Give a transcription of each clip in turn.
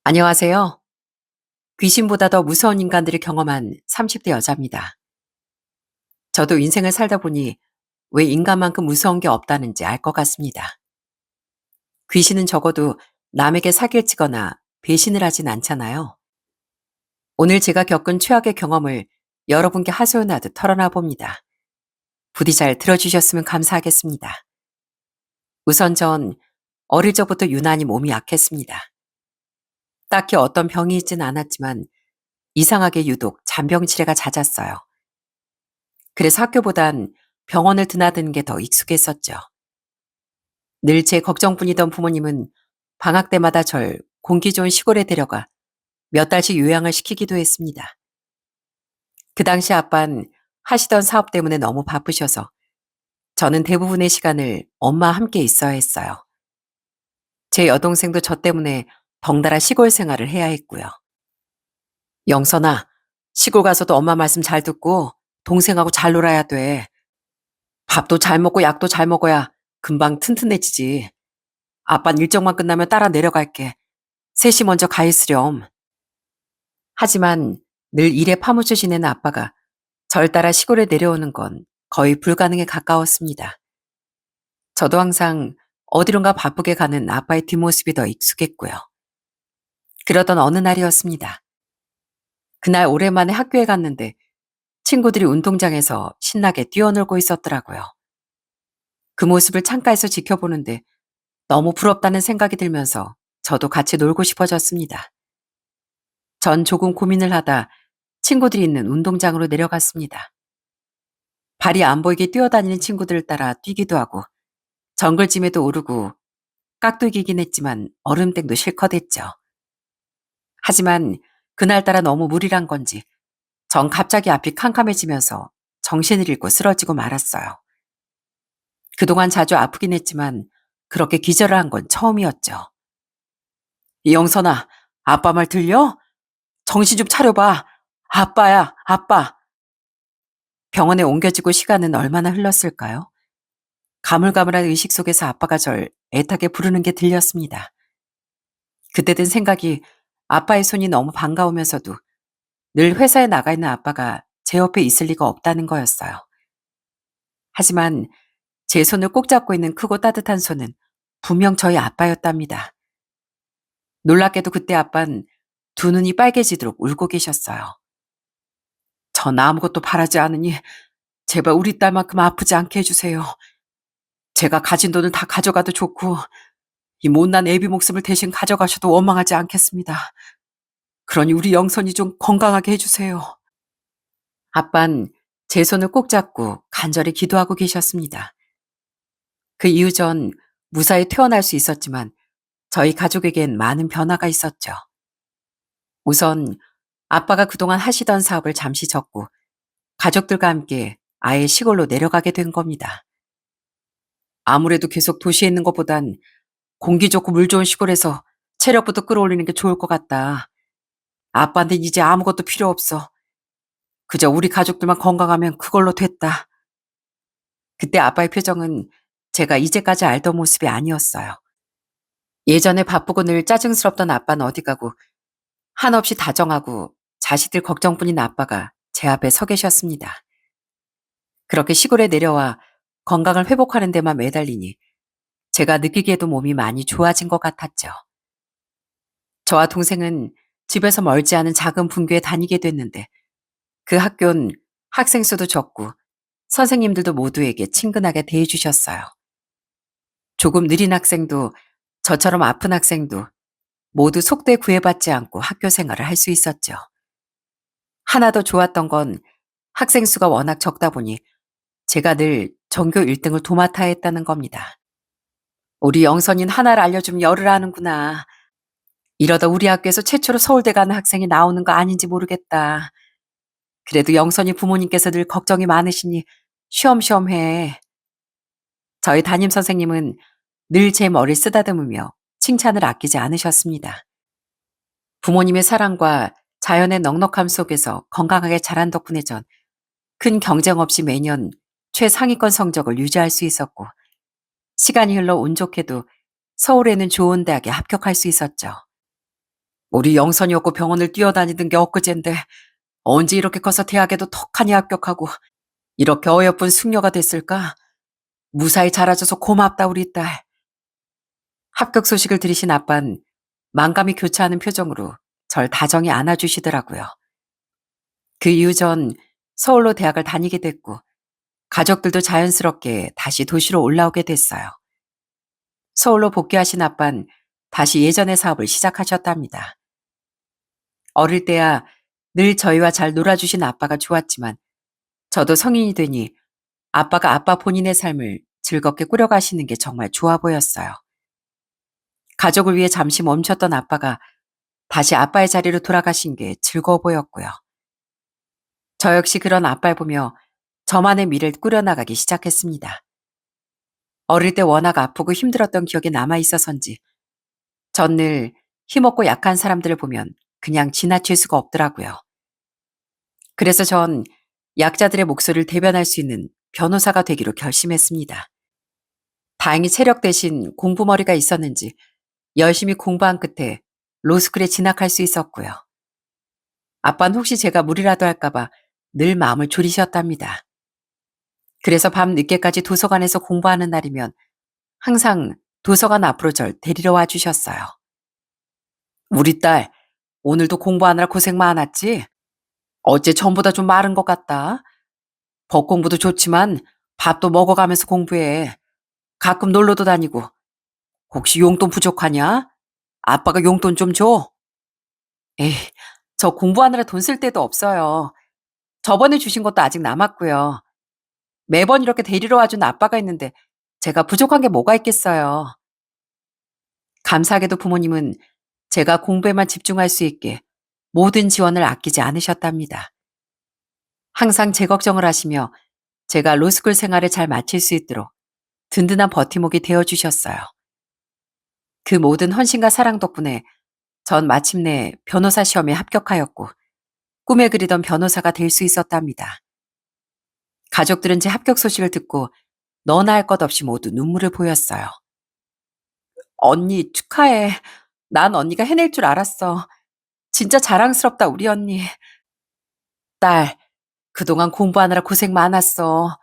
안녕하세요. 귀신보다 더 무서운 인간들을 경험한 30대 여자입니다. 저도 인생을 살다 보니 왜 인간만큼 무서운 게 없다는지 알 것 같습니다. 귀신은 적어도 남에게 사기를 치거나 배신을 하진 않잖아요. 오늘 제가 겪은 최악의 경험을 여러분께 하소연하듯 털어놔 봅니다. 부디 잘 들어주셨으면 감사하겠습니다. 우선 전 어릴 적부터 유난히 몸이 약했습니다. 딱히 어떤 병이 있진 않았지만 이상하게 유독 잔병치레가 잦았어요. 그래서 학교보단 병원을 드나드는 게 더 익숙했었죠. 늘 제 걱정뿐이던 부모님은 방학 때마다 절 공기 좋은 시골에 데려가 몇 달씩 요양을 시키기도 했습니다. 그 당시 아빤 하시던 사업 때문에 너무 바쁘셔서 저는 대부분의 시간을 엄마와 함께 있어야 했어요. 제 여동생도 저 때문에 덩달아 시골 생활을 해야 했고요. 영선아, 시골 가서도 엄마 말씀 잘 듣고 동생하고 잘 놀아야 돼. 밥도 잘 먹고 약도 잘 먹어야 금방 튼튼해지지. 아빤 일정만 끝나면 따라 내려갈게. 셋이 먼저 가 있으렴. 하지만 늘 일에 파묻혀 지내는 아빠가 절 따라 시골에 내려오는 건 거의 불가능에 가까웠습니다. 저도 항상 어디론가 바쁘게 가는 아빠의 뒷모습이 더 익숙했고요. 그러던 어느 날이었습니다. 그날 오랜만에 학교에 갔는데 친구들이 운동장에서 신나게 뛰어놀고 있었더라고요. 그 모습을 창가에서 지켜보는데 너무 부럽다는 생각이 들면서 저도 같이 놀고 싶어졌습니다. 전 조금 고민을 하다 친구들이 있는 운동장으로 내려갔습니다. 발이 안 보이게 뛰어다니는 친구들을 따라 뛰기도 하고 정글짐에도 오르고 깍두기긴 했지만 얼음땡도 실컷 했죠. 하지만 그날따라 너무 무리란 건지 전 갑자기 앞이 캄캄해지면서 정신을 잃고 쓰러지고 말았어요. 그동안 자주 아프긴 했지만 그렇게 기절을 한 건 처음이었죠. 이영선아, 아빠 말 들려? 정신 좀 차려봐. 아빠야, 아빠. 병원에 옮겨지고 시간은 얼마나 흘렀을까요? 가물가물한 의식 속에서 아빠가 절 애타게 부르는 게 들렸습니다. 그때 든 생각이 아빠의 손이 너무 반가우면서도 늘 회사에 나가 있는 아빠가 제 옆에 있을 리가 없다는 거였어요. 하지만 제 손을 꼭 잡고 있는 크고 따뜻한 손은 분명 저희 아빠였답니다. 놀랍게도 그때 아빤 두 눈이 빨개지도록 울고 계셨어요. 전 아무것도 바라지 않으니 제발 우리 딸만큼 아프지 않게 해주세요. 제가 가진 돈을 다 가져가도 좋고 이 못난 애비 목숨을 대신 가져가셔도 원망하지 않겠습니다. 그러니 우리 영선이 좀 건강하게 해주세요. 아빤 제 손을 꼭 잡고 간절히 기도하고 계셨습니다. 그 이후 전 무사히 퇴원할 수 있었지만 저희 가족에겐 많은 변화가 있었죠. 우선 아빠가 그동안 하시던 사업을 잠시 접고 가족들과 함께 아예 시골로 내려가게 된 겁니다. 아무래도 계속 도시에 있는 것보단 공기 좋고 물 좋은 시골에서 체력부터 끌어올리는 게 좋을 것 같다. 아빠한테는 이제 아무것도 필요 없어. 그저 우리 가족들만 건강하면 그걸로 됐다. 그때 아빠의 표정은 제가 이제까지 알던 모습이 아니었어요. 예전에 바쁘고 늘 짜증스럽던 아빠는 어디 가고 한없이 다정하고 자식들 걱정뿐인 아빠가 제 앞에 서 계셨습니다. 그렇게 시골에 내려와 건강을 회복하는 데만 매달리니 제가 느끼기에도 몸이 많이 좋아진 것 같았죠. 저와 동생은 집에서 멀지 않은 작은 분교에 다니게 됐는데 그 학교는 학생 수도 적고 선생님들도 모두에게 친근하게 대해주셨어요. 조금 느린 학생도 저처럼 아픈 학생도 모두 속대 구애받지 않고 학교 생활을 할 수 있었죠. 하나 더 좋았던 건 학생 수가 워낙 적다 보니 제가 늘 전교 1등을 도맡아야 했다는 겁니다. 우리 영선인 하나를 알려주면 열을 하는구나. 이러다 우리 학교에서 최초로 서울대 가는 학생이 나오는 거 아닌지 모르겠다. 그래도 영선이 부모님께서 늘 걱정이 많으시니 쉬엄쉬엄 해. 저희 담임 선생님은 늘 제 머리를 쓰다듬으며 칭찬을 아끼지 않으셨습니다. 부모님의 사랑과 자연의 넉넉함 속에서 건강하게 자란 덕분에 전 큰 경쟁 없이 매년 최상위권 성적을 유지할 수 있었고 시간이 흘러 운 좋게도 서울에는 좋은 대학에 합격할 수 있었죠. 우리 영선이 없고 병원을 뛰어다니던 게 엊그젠데 언제 이렇게 커서 대학에도 턱하니 합격하고 이렇게 어여쁜 숙녀가 됐을까? 무사히 자라줘서 고맙다 우리 딸. 합격 소식을 들으신 아빤 만감이 교차하는 표정으로 절 다정히 안아주시더라고요. 그 이후 전 서울로 대학을 다니게 됐고 가족들도 자연스럽게 다시 도시로 올라오게 됐어요. 서울로 복귀하신 아빤 다시 예전의 사업을 시작하셨답니다. 어릴 때야 늘 저희와 잘 놀아주신 아빠가 좋았지만 저도 성인이 되니 아빠가 아빠 본인의 삶을 즐겁게 꾸려가시는 게 정말 좋아 보였어요. 가족을 위해 잠시 멈췄던 아빠가 다시 아빠의 자리로 돌아가신 게 즐거워 보였고요. 저 역시 그런 아빠를 보며 저만의 미래를 꾸려나가기 시작했습니다. 어릴 때 워낙 아프고 힘들었던 기억이 남아있어서인지 전 늘 힘없고 약한 사람들을 보면 그냥 지나칠 수가 없더라고요. 그래서 전 약자들의 목소리를 대변할 수 있는 변호사가 되기로 결심했습니다. 다행히 체력 대신 공부머리가 있었는지 열심히 공부한 끝에 로스쿨에 진학할 수 있었고요. 아빠는 혹시 제가 무리라도 할까봐 늘 마음을 졸이셨답니다. 그래서 밤 늦게까지 도서관에서 공부하는 날이면 항상 도서관 앞으로 절 데리러 와 주셨어요. 우리 딸, 오늘도 공부하느라 고생 많았지? 어째 전보다 좀 마른 것 같다. 법 공부도 좋지만 밥도 먹어가면서 공부해. 가끔 놀러도 다니고. 혹시 용돈 부족하냐? 아빠가 용돈 좀 줘. 에이, 저 공부하느라 돈 쓸 데도 없어요. 저번에 주신 것도 아직 남았고요. 매번 이렇게 데리러 와준 아빠가 있는데 제가 부족한 게 뭐가 있겠어요. 감사하게도 부모님은 제가 공부에만 집중할 수 있게 모든 지원을 아끼지 않으셨답니다. 항상 제 걱정을 하시며 제가 로스쿨 생활을 잘 마칠 수 있도록 든든한 버팀목이 되어주셨어요. 그 모든 헌신과 사랑 덕분에 전 마침내 변호사 시험에 합격하였고 꿈에 그리던 변호사가 될 수 있었답니다. 가족들은 제 합격 소식을 듣고 너나 할 것 없이 모두 눈물을 보였어요. 언니 축하해. 난 언니가 해낼 줄 알았어. 진짜 자랑스럽다 우리 언니. 딸, 그동안 공부하느라 고생 많았어.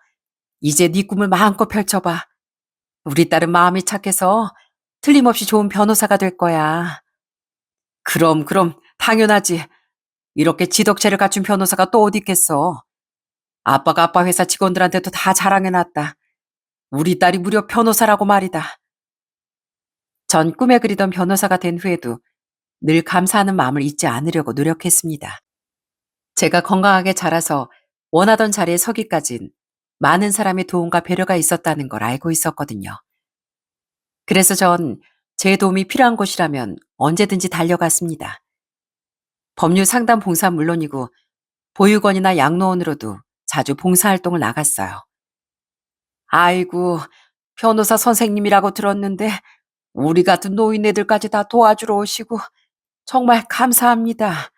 이제 네 꿈을 마음껏 펼쳐봐. 우리 딸은 마음이 착해서 틀림없이 좋은 변호사가 될 거야. 그럼 당연하지. 이렇게 지덕체를 갖춘 변호사가 또 어디 있겠어. 아빠가 아빠 회사 직원들한테도 다 자랑해놨다. 우리 딸이 무려 변호사라고 말이다. 전 꿈에 그리던 변호사가 된 후에도 늘 감사하는 마음을 잊지 않으려고 노력했습니다. 제가 건강하게 자라서 원하던 자리에 서기까진 많은 사람의 도움과 배려가 있었다는 걸 알고 있었거든요. 그래서 전 제 도움이 필요한 곳이라면 언제든지 달려갔습니다. 법률 상담 봉사는 물론이고 보육원이나 양로원으로도 자주 봉사활동을 나갔어요. 아이고, 변호사 선생님이라고 들었는데 우리 같은 노인네들까지 다 도와주러 오시고 정말 감사합니다.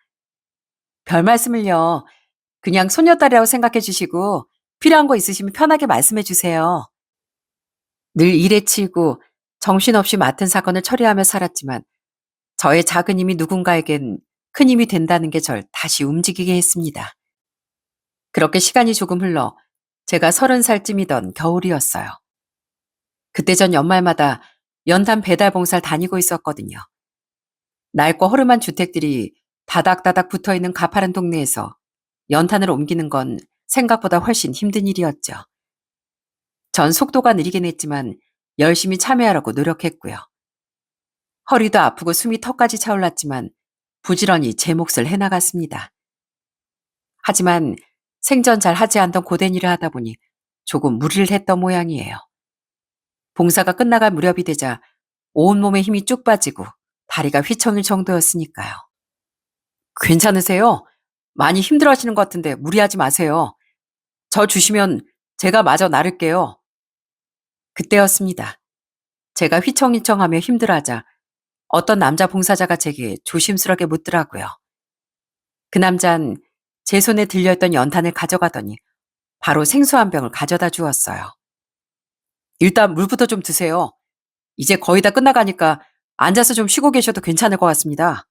별 말씀을요. 그냥 손녀딸이라고 생각해 주시고 필요한 거 있으시면 편하게 말씀해 주세요. 늘 일에 치이고 정신없이 맡은 사건을 처리하며 살았지만 저의 작은 힘이 누군가에겐 큰 힘이 된다는 게 절 다시 움직이게 했습니다. 그렇게 시간이 조금 흘러 제가 30살쯤이던 겨울이었어요. 그때 전 연말마다 연탄 배달 봉사를 다니고 있었거든요. 낡고 허름한 주택들이 다닥다닥 붙어있는 가파른 동네에서 연탄을 옮기는 건 생각보다 훨씬 힘든 일이었죠. 전 속도가 느리긴 했지만 열심히 참여하려고 노력했고요. 허리도 아프고 숨이 턱까지 차올랐지만 부지런히 제 몫을 해나갔습니다. 하지만 생전 잘 하지 않던 고된 일을 하다 보니 조금 무리를 했던 모양이에요. 봉사가 끝나갈 무렵이 되자 온몸에 힘이 쭉 빠지고 다리가 휘청일 정도였으니까요. 괜찮으세요? 많이 힘들어하시는 것 같은데 무리하지 마세요. 저 주시면 제가 마저 나를게요. 그때였습니다. 제가 휘청휘청하며 힘들어하자 어떤 남자 봉사자가 제게 조심스럽게 묻더라고요. 그 남잔 제 손에 들려있던 연탄을 가져가더니 바로 생수 한 병을 가져다 주었어요. 일단 물부터 좀 드세요. 이제 거의 다 끝나가니까 앉아서 좀 쉬고 계셔도 괜찮을 것 같습니다.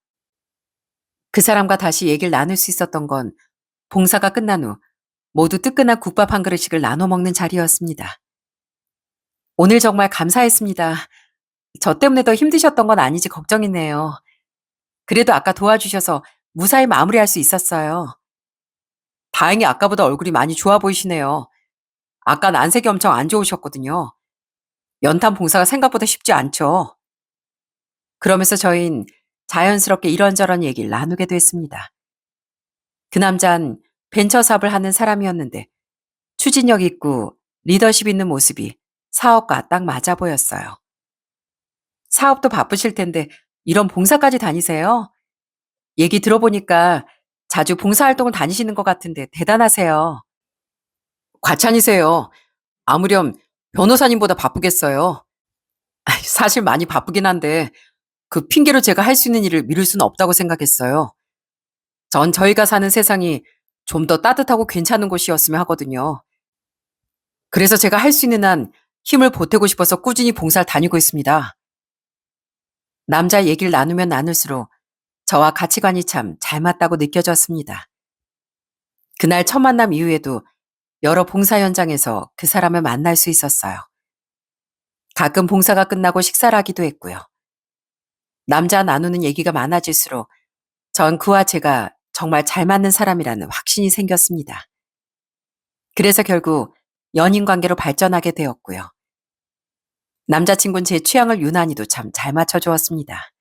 그 사람과 다시 얘기를 나눌 수 있었던 건 봉사가 끝난 후 모두 뜨끈한 국밥 한 그릇씩을 나눠 먹는 자리였습니다. 오늘 정말 감사했습니다. 저 때문에 더 힘드셨던 건 아니지 걱정이네요. 그래도 아까 도와주셔서 무사히 마무리할 수 있었어요. 다행히 아까보다 얼굴이 많이 좋아 보이시네요. 아깐 안색이 엄청 안 좋으셨거든요. 연탄 봉사가 생각보다 쉽지 않죠. 그러면서 저흰 자연스럽게 이런저런 얘기를 나누게 됐습니다. 그 남잔 벤처 사업을 하는 사람이었는데 추진력 있고 리더십 있는 모습이 사업과 딱 맞아 보였어요. 사업도 바쁘실 텐데 이런 봉사까지 다니세요? 얘기 들어보니까 자주 봉사활동을 다니시는 것 같은데 대단하세요. 과찬이세요. 아무렴 변호사님보다 바쁘겠어요. 사실 많이 바쁘긴 한데 그 핑계로 제가 할 수 있는 일을 미룰 수는 없다고 생각했어요. 전 저희가 사는 세상이 좀 더 따뜻하고 괜찮은 곳이었으면 하거든요. 그래서 제가 할 수 있는 한 힘을 보태고 싶어서 꾸준히 봉사를 다니고 있습니다. 남자 얘기를 나누면 나눌수록 저와 가치관이 참 잘 맞다고 느껴졌습니다. 그날 첫 만남 이후에도 여러 봉사 현장에서 그 사람을 만날 수 있었어요. 가끔 봉사가 끝나고 식사를 하기도 했고요. 남자 나누는 얘기가 많아질수록 전 그와 제가 정말 잘 맞는 사람이라는 확신이 생겼습니다. 그래서 결국 연인 관계로 발전하게 되었고요. 남자친구는 제 취향을 유난히도 참 잘 맞춰주었습니다.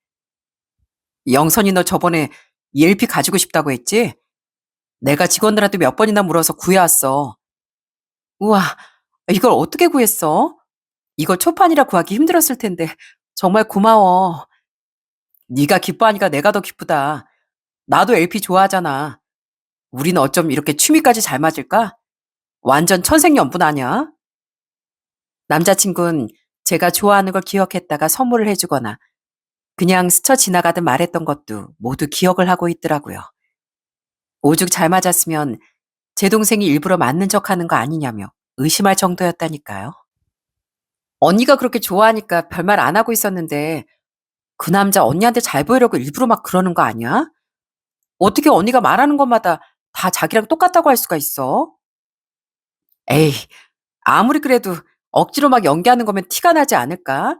영선이 너 저번에 ELP 가지고 싶다고 했지? 내가 직원들한테 몇 번이나 물어서 구해왔어. 우와, 이걸 어떻게 구했어? 이걸 초판이라 구하기 힘들었을 텐데 정말 고마워. 네가 기뻐하니까 내가 더 기쁘다. 나도 LP 좋아하잖아. 우리는 어쩜 이렇게 취미까지 잘 맞을까? 완전 천생연분 아냐? 남자친구는 제가 좋아하는 걸 기억했다가 선물을 해주거나 그냥 스쳐 지나가듯 말했던 것도 모두 기억을 하고 있더라고요. 오죽 잘 맞았으면 제 동생이 일부러 맞는 척하는 거 아니냐며 의심할 정도였다니까요. 언니가 그렇게 좋아하니까 별말 안 하고 있었는데 그 남자 언니한테 잘 보이려고 일부러 막 그러는 거 아니야? 어떻게 언니가 말하는 것마다 다 자기랑 똑같다고 할 수가 있어? 에이, 아무리 그래도 억지로 막 연기하는 거면 티가 나지 않을까?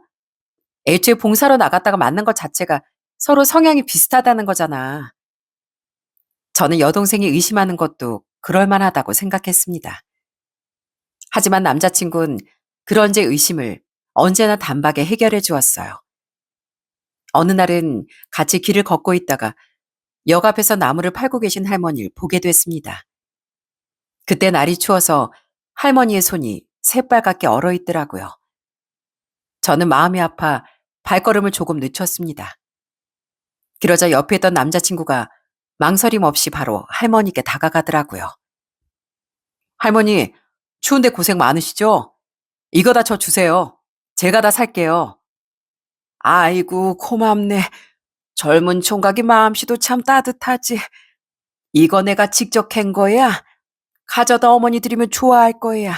애초에 봉사로 나갔다가 만난 것 자체가 서로 성향이 비슷하다는 거잖아. 저는 여동생이 의심하는 것도 그럴만하다고 생각했습니다. 하지만 남자친구는 그런 제 의심을 언제나 단박에 해결해 주었어요. 어느 날은 같이 길을 걷고 있다가 역 앞에서 나무를 팔고 계신 할머니를 보게 됐습니다. 그때 날이 추워서 할머니의 손이 새빨갛게 얼어 있더라고요. 저는 마음이 아파 발걸음을 조금 늦췄습니다. 그러자 옆에 있던 남자친구가 망설임 없이 바로 할머니께 다가가더라고요. 할머니, 추운데 고생 많으시죠? 이거 다 저 주세요. 제가 다 살게요. 아이고, 고맙네. 젊은 총각이 마음씨도 참 따뜻하지. 이거 내가 직접 캔 거야. 가져다 어머니 드리면 좋아할 거야.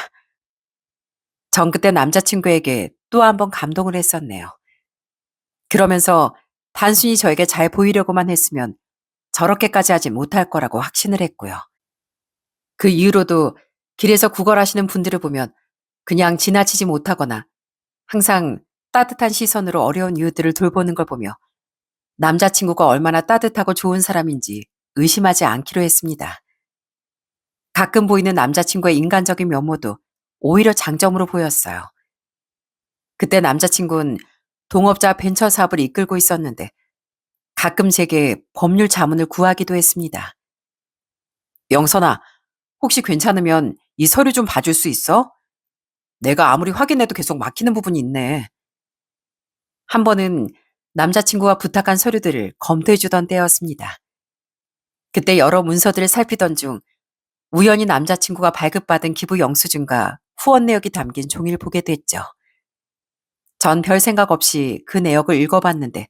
전 그때 남자친구에게 또 한 번 감동을 했었네요. 그러면서 단순히 저에게 잘 보이려고만 했으면 저렇게까지 하지 못할 거라고 확신을 했고요. 그 이후로도 길에서 구걸하시는 분들을 보면 그냥 지나치지 못하거나 항상 따뜻한 시선으로 어려운 이웃들을 돌보는 걸 보며 남자친구가 얼마나 따뜻하고 좋은 사람인지 의심하지 않기로 했습니다. 가끔 보이는 남자친구의 인간적인 면모도 오히려 장점으로 보였어요. 그때 남자친구는 동업자 벤처 사업을 이끌고 있었는데 가끔 제게 법률 자문을 구하기도 했습니다. 영선아, 혹시 괜찮으면 이 서류 좀 봐줄 수 있어? 내가 아무리 확인해도 계속 막히는 부분이 있네. 한 번은 남자친구가 부탁한 서류들을 검토해주던 때였습니다. 그때 여러 문서들을 살피던 중 우연히 남자친구가 발급받은 기부 영수증과 후원 내역이 담긴 종이를 보게 됐죠. 전 별 생각 없이 그 내역을 읽어봤는데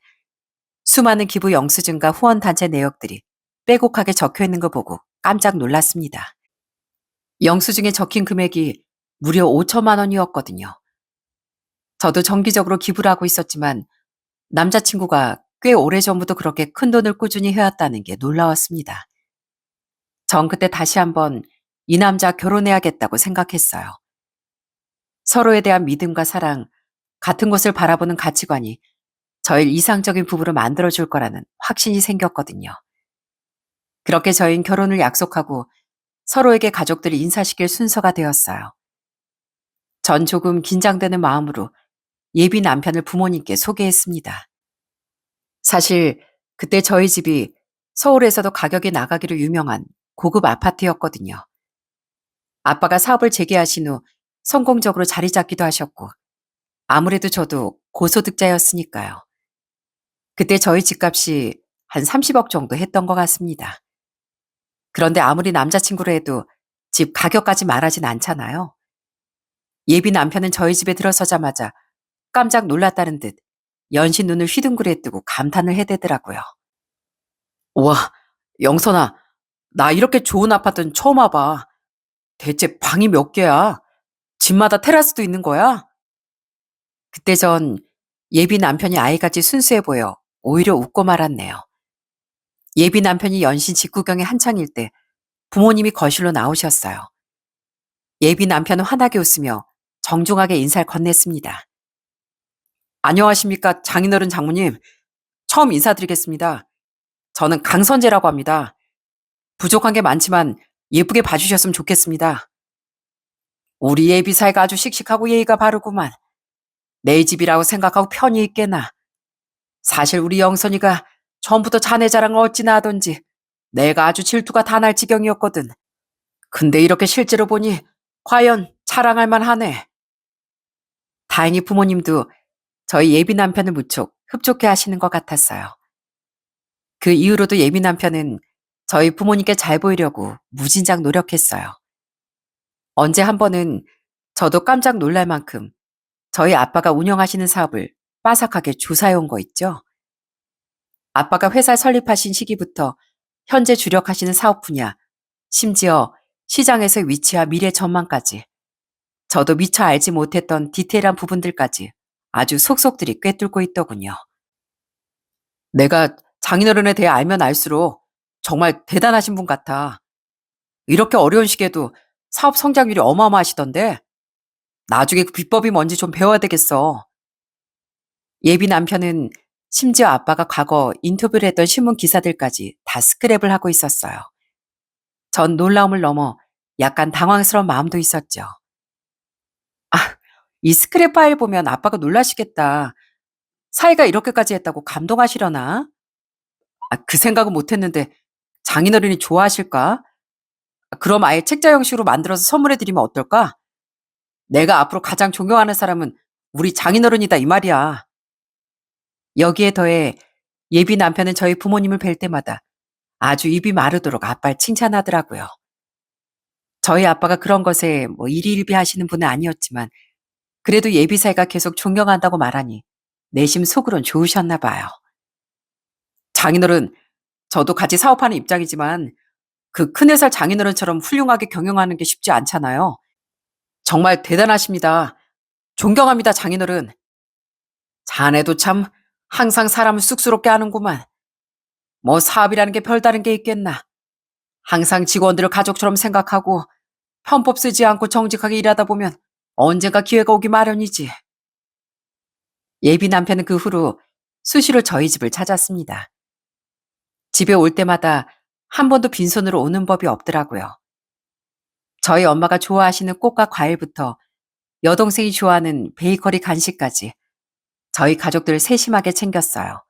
수많은 기부 영수증과 후원 단체 내역들이 빼곡하게 적혀 있는 걸 보고 깜짝 놀랐습니다. 영수증에 적힌 금액이 무려 5천만 원이었거든요. 저도 정기적으로 기부를 하고 있었지만 남자친구가 꽤 오래전부터 그렇게 큰돈을 꾸준히 해왔다는 게 놀라웠습니다. 전 그때 다시 한번 이 남자 결혼해야겠다고 생각했어요. 서로에 대한 믿음과 사랑, 같은 곳을 바라보는 가치관이 저를 이상적인 부부로 만들어줄 거라는 확신이 생겼거든요. 그렇게 저희는 결혼을 약속하고 서로에게 가족들을 인사시킬 순서가 되었어요. 전 조금 긴장되는 마음으로 예비 남편을 부모님께 소개했습니다. 사실 그때 저희 집이 서울에서도 가격이 나가기로 유명한 고급 아파트였거든요. 아빠가 사업을 재개하신 후 성공적으로 자리 잡기도 하셨고 아무래도 저도 고소득자였으니까요. 그때 저희 집값이 한 30억 정도 했던 것 같습니다. 그런데 아무리 남자친구로 해도 집 가격까지 말하진 않잖아요. 예비 남편은 저희 집에 들어서자마자 깜짝 놀랐다는 듯 연신 눈을 휘둥그레 뜨고 감탄을 해대더라고요. 우와, 영선아, 나 이렇게 좋은 아파트는 처음 와봐. 대체 방이 몇 개야? 집마다 테라스도 있는 거야? 그때 전 예비 남편이 아이같이 순수해 보여 오히려 웃고 말았네요. 예비 남편이 연신 직구경에 한창일 때 부모님이 거실로 나오셨어요. 예비 남편은 환하게 웃으며 정중하게 인사를 건넸습니다. 안녕하십니까, 장인어른 장모님. 처음 인사드리겠습니다. 저는 강선재라고 합니다. 부족한 게 많지만 예쁘게 봐주셨으면 좋겠습니다. 우리 예비 사이가 아주 씩씩하고 예의가 바르구만. 내 집이라고 생각하고 편히 있겠나. 사실 우리 영선이가 처음부터 자네 자랑을 어찌나 하던지 내가 아주 질투가 다 날 지경이었거든. 근데 이렇게 실제로 보니 과연 자랑할 만하네. 다행히 부모님도 저희 예비 남편을 무척 흡족해 하시는 것 같았어요. 그 이후로도 예비 남편은 저희 부모님께 잘 보이려고 무진장 노력했어요. 언제 한 번은 저도 깜짝 놀랄 만큼 저희 아빠가 운영하시는 사업을 빠삭하게 조사해 온 거 있죠? 아빠가 회사 설립하신 시기부터 현재 주력하시는 사업 분야, 심지어 시장에서의 위치와 미래 전망까지 저도 미처 알지 못했던 디테일한 부분들까지 아주 속속들이 꿰뚫고 있더군요. 내가 장인어른에 대해 알면 알수록 정말 대단하신 분 같아. 이렇게 어려운 시기에도 사업 성장률이 어마어마하시던데 나중에 그 비법이 뭔지 좀 배워야 되겠어. 예비 남편은 심지어 아빠가 과거 인터뷰를 했던 신문 기사들까지 다 스크랩을 하고 있었어요. 전 놀라움을 넘어 약간 당황스러운 마음도 있었죠. 아, 이 스크랩 파일 보면 아빠가 놀라시겠다. 사이가 이렇게까지 했다고 감동하시려나? 그 생각은 못했는데 장인어른이 좋아하실까? 그럼 아예 책자 형식으로 만들어서 선물해드리면 어떨까? 내가 앞으로 가장 존경하는 사람은 우리 장인어른이다 이 말이야. 여기에 더해 예비 남편은 저희 부모님을 뵐 때마다 아주 입이 마르도록 아빠를 칭찬하더라고요. 저희 아빠가 그런 것에 일희일비하시는 분은 아니었지만 그래도 예비 사이가 계속 존경한다고 말하니 내심 속으론 좋으셨나 봐요. 장인어른, 저도 같이 사업하는 입장이지만 그 큰 회사 장인어른처럼 훌륭하게 경영하는 게 쉽지 않잖아요. 정말 대단하십니다. 존경합니다, 장인어른. 자네도 참 항상 사람을 쑥스럽게 하는구만. 사업이라는 게 별다른 게 있겠나. 항상 직원들을 가족처럼 생각하고 편법 쓰지 않고 정직하게 일하다 보면 언젠가 기회가 오기 마련이지. 예비 남편은 그 후로 수시로 저희 집을 찾았습니다. 집에 올 때마다 한 번도 빈손으로 오는 법이 없더라고요. 저희 엄마가 좋아하시는 꽃과 과일부터 여동생이 좋아하는 베이커리 간식까지 저희 가족들 세심하게 챙겼어요.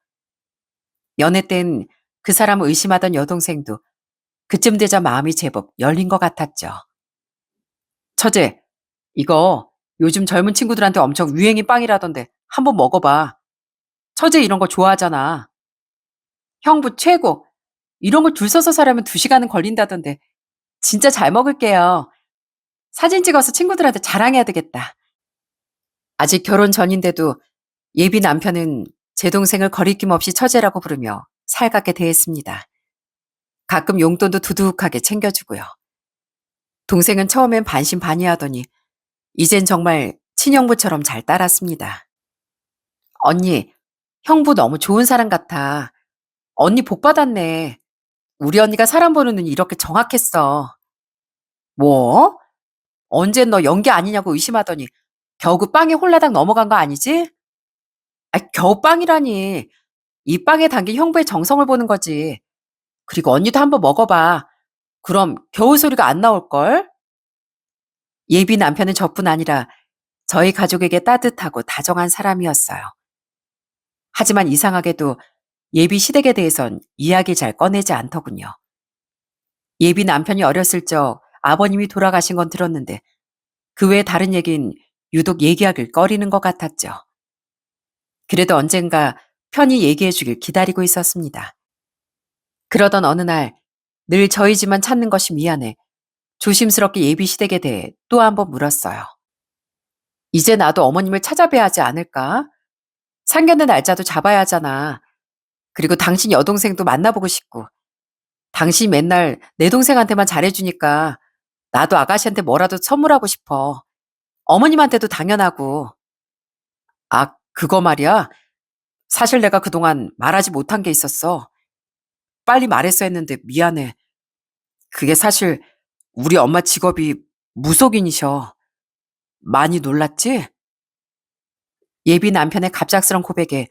연애 땐 그 사람을 의심하던 여동생도 그쯤 되자 마음이 제법 열린 것 같았죠. 처제, 이거 요즘 젊은 친구들한테 엄청 유행인 빵이라던데 한번 먹어봐. 처제 이런 거 좋아하잖아. 형부 최고. 이런 걸 줄 서서 사려면 2시간은 걸린다던데 진짜 잘 먹을게요. 사진 찍어서 친구들한테 자랑해야 되겠다. 아직 결혼 전인데도 예비 남편은 제 동생을 거리낌 없이 처제라고 부르며 살갑게 대했습니다. 가끔 용돈도 두둑하게 챙겨주고요. 동생은 처음엔 반신반의하더니 이젠 정말 친형부처럼 잘 따랐습니다. 언니, 형부 너무 좋은 사람 같아. 언니 복 받았네. 우리 언니가 사람 보는 눈이 이렇게 정확했어. 뭐? 언젠 너 연기 아니냐고 의심하더니 겨우 그 빵에 홀라당 넘어간 거 아니지? 아, 겨우 빵이라니. 이 빵에 담긴 형부의 정성을 보는 거지. 그리고 언니도 한번 먹어봐. 그럼 겨우 소리가 안 나올걸? 예비 남편은 저뿐 아니라 저희 가족에게 따뜻하고 다정한 사람이었어요. 하지만 이상하게도 예비 시댁에 대해선 이야기 잘 꺼내지 않더군요. 예비 남편이 어렸을 적 아버님이 돌아가신 건 들었는데 그 외에 다른 얘긴 유독 얘기하길 꺼리는 것 같았죠. 그래도 언젠가 편히 얘기해 주길 기다리고 있었습니다. 그러던 어느 날 늘 저희 집만 찾는 것이 미안해 조심스럽게 예비 시댁에 대해 또 한 번 물었어요. 이제 나도 어머님을 찾아뵈야 하지 않을까? 상견례 날짜도 잡아야 하잖아. 그리고 당신 여동생도 만나보고 싶고 당신이 맨날 내 동생한테만 잘해주니까 나도 아가씨한테 뭐라도 선물하고 싶어. 어머님한테도 당연하고. 아, 그거 말이야. 사실 내가 그동안 말하지 못한 게 있었어. 빨리 말했어야 했는데 미안해. 그게 사실 우리 엄마 직업이 무속인이셔. 많이 놀랐지? 예비 남편의 갑작스런 고백에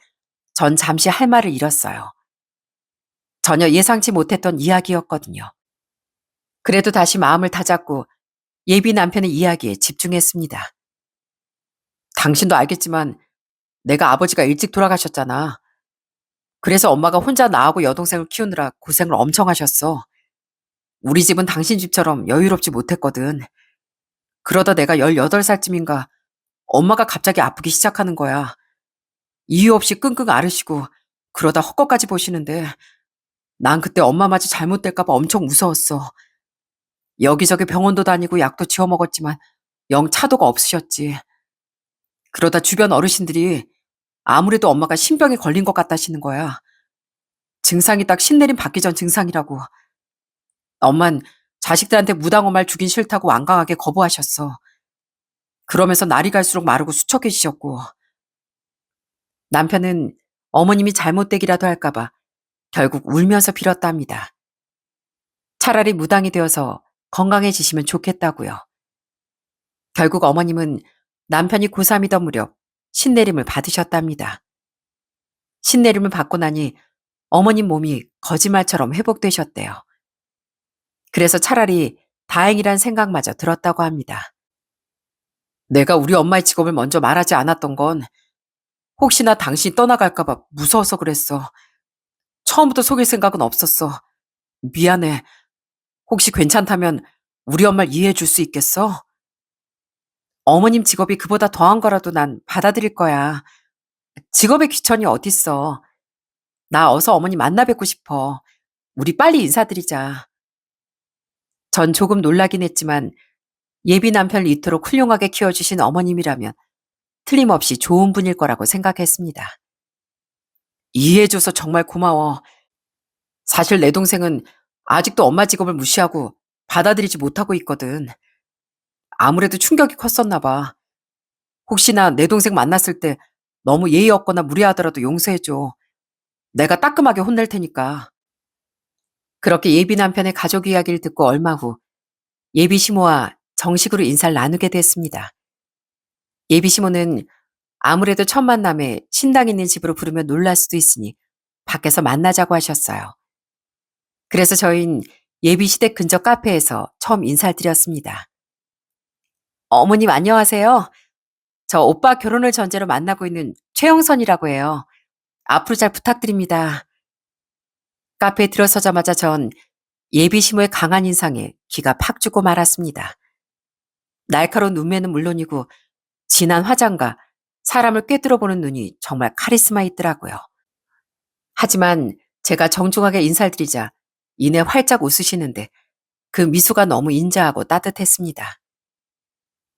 전 잠시 할 말을 잃었어요. 전혀 예상치 못했던 이야기였거든요. 그래도 다시 마음을 다잡고 예비 남편의 이야기에 집중했습니다. 당신도 알겠지만 내가 아버지가 일찍 돌아가셨잖아. 그래서 엄마가 혼자 나하고 여동생을 키우느라 고생을 엄청 하셨어. 우리 집은 당신 집처럼 여유롭지 못했거든. 그러다 내가 18살쯤인가 엄마가 갑자기 아프기 시작하는 거야. 이유 없이 끙끙 앓으시고 그러다 헛것까지 보시는데 난 그때 엄마마저 잘못될까봐 엄청 무서웠어. 여기저기 병원도 다니고 약도 지어 먹었지만 영 차도가 없으셨지. 그러다 주변 어르신들이 아무래도 엄마가 신병에 걸린 것 같다시는 거야. 증상이 딱 신내림 받기 전 증상이라고. 엄만 자식들한테 무당한 말 주긴 싫다고 완강하게 거부하셨어. 그러면서 날이 갈수록 마르고 수척해지셨고 남편은 어머님이 잘못되기라도 할까봐 결국 울면서 빌었답니다. 차라리 무당이 되어서 건강해지시면 좋겠다고요. 결국 어머님은 남편이 고3이던 무렵 신내림을 받으셨답니다. 신내림을 받고 나니 어머님 몸이 거짓말처럼 회복되셨대요. 그래서 차라리 다행이란 생각마저 들었다고 합니다. 내가 우리 엄마의 직업을 먼저 말하지 않았던 건 혹시나 당신이 떠나갈까봐 무서워서 그랬어. 처음부터 속일 생각은 없었어. 미안해. 혹시 괜찮다면 우리 엄마를 이해해 줄 수 있겠어? 어머님 직업이 그보다 더한 거라도 난 받아들일 거야. 직업의 귀천이 어딨어. 나 어서 어머니 만나 뵙고 싶어. 우리 빨리 인사드리자. 전 조금 놀라긴 했지만 예비 남편을 이토록 훌륭하게 키워주신 어머님이라면 틀림없이 좋은 분일 거라고 생각했습니다. 이해해줘서 정말 고마워. 사실 내 동생은 아직도 엄마 직업을 무시하고 받아들이지 못하고 있거든. 아무래도 충격이 컸었나 봐. 혹시나 내 동생 만났을 때 너무 예의 없거나 무례하더라도 용서해줘. 내가 따끔하게 혼낼 테니까. 그렇게 예비 남편의 가족 이야기를 듣고 얼마 후 예비 시모와 정식으로 인사를 나누게 됐습니다. 예비 시모는 아무래도 첫 만남에 신당 있는 집으로 부르면 놀랄 수도 있으니 밖에서 만나자고 하셨어요. 그래서 저희는 예비 시댁 근처 카페에서 처음 인사를 드렸습니다. 어머님 안녕하세요. 저 오빠 결혼을 전제로 만나고 있는 최영선이라고 해요. 앞으로 잘 부탁드립니다. 카페에 들어서자마자 전 예비 시모의 강한 인상에 기가 팍 죽고 말았습니다. 날카로운 눈매는 물론이고 진한 화장과 사람을 꿰뚫어보는 눈이 정말 카리스마 있더라고요. 하지만 제가 정중하게 인사를 드리자 이내 활짝 웃으시는데 그 미소가 너무 인자하고 따뜻했습니다.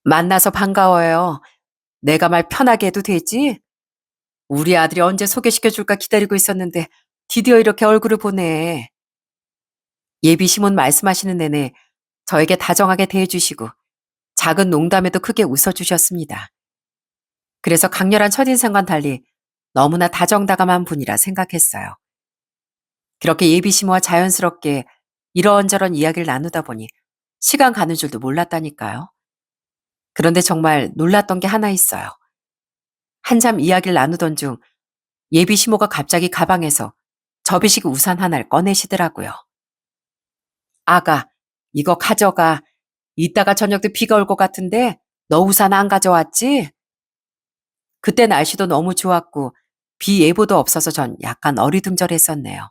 만나서 반가워요. 내가 말 편하게 해도 되지? 우리 아들이 언제 소개시켜줄까 기다리고 있었는데 드디어 이렇게 얼굴을 보네. 예비 시몬 말씀하시는 내내 저에게 다정하게 대해주시고 작은 농담에도 크게 웃어주셨습니다. 그래서 강렬한 첫인상과는 달리 너무나 다정다감한 분이라 생각했어요. 그렇게 예비 시모와 자연스럽게 이런저런 이야기를 나누다 보니 시간 가는 줄도 몰랐다니까요. 그런데 정말 놀랐던 게 하나 있어요. 한참 이야기를 나누던 중 예비 시모가 갑자기 가방에서 접이식 우산 하나를 꺼내시더라고요. 아가, 이거 가져가. 이따가 저녁 때 비가 올 것 같은데 너 우산 안 가져왔지? 그때 날씨도 너무 좋았고 비 예보도 없어서 전 약간 어리둥절했었네요.